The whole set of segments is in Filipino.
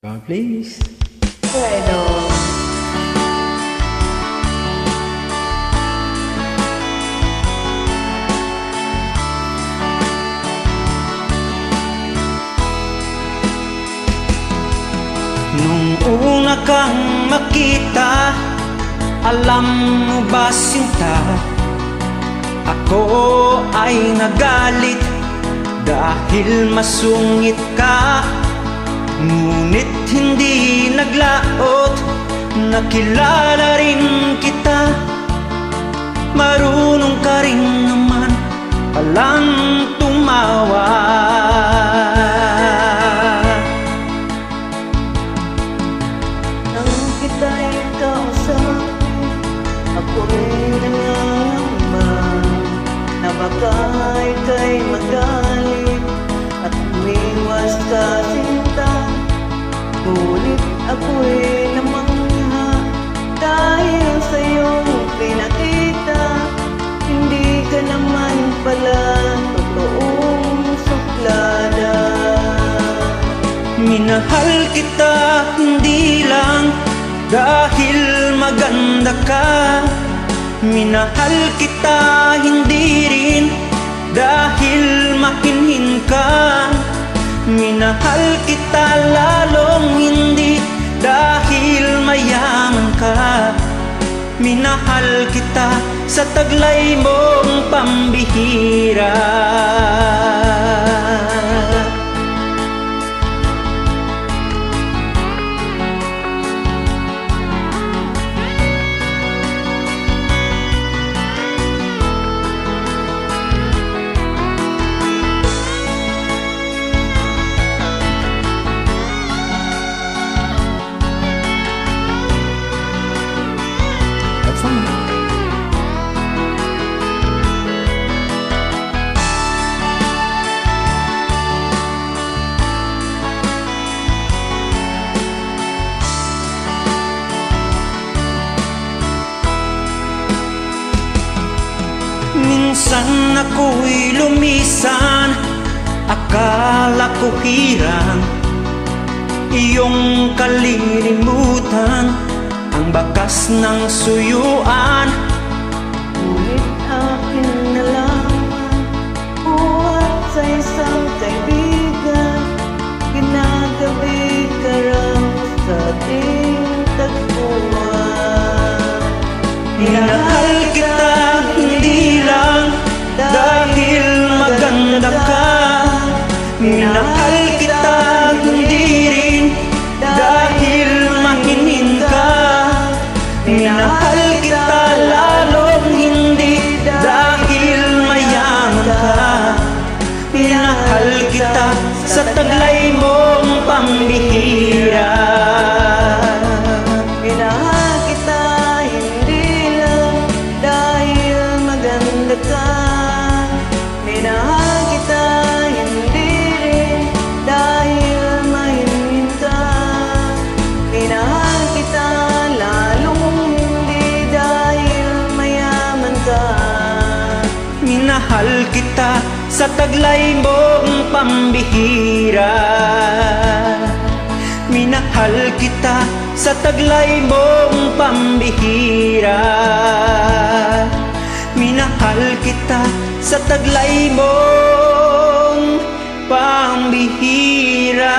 God, please. Bueno. Nung una kang makita, alam mo ba sinta, ako ay nagalit dahil masungit ka. Ngunit hindi naglaot, nakilala rin kita. Marunong ka rin naman palang tumawa. Nang kita'y kausapin, ako'y nangangamba na baka ika'y magalit at umiwas ka sinta. Ngunit ako'y namangha dahil sa iyong pinakita. Hindi ka naman pala totoong suplada. Minahal kita hindi lang dahil maganda ka. Minahal kita hindi rin dahil mahinhin ka. Minahal kita lalong hindi dahil mayaman ka. Minahal kita sa taglay mong pambihira. Minsan ako'y lumisan, akala ko hirang iyong kalilimutan ang bakas ng suyuan. Ngunit akin nalaman, buhat sa isang kaibigan, ginagabi ka raw sa ating tagpuan. Minahal kita hindi lang dahil maganda ka. Minahal kita hindi rin dahil mahinhin ka. Minahal kita lalong hindi dahil mayaman ka. Minahal kita sa taglay mong pambihira. Minahal kita hindi lang dahil maganda ka. Minahal kita hindi rin dahil mahinhin ka. Minahal kita lalong hindi dahil mayaman ka. Minahal kita sa taglay mong pambihira. Minahal kita sa taglay mong pambihira. Minahal kita sa taglay mong pambihira.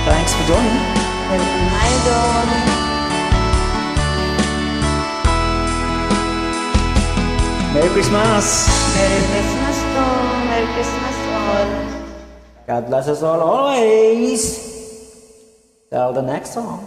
Thanks for joining. Welcome, idol. Merry Christmas. Merry Christmas to. Merry Christmas all. God bless us all always. Till the next song.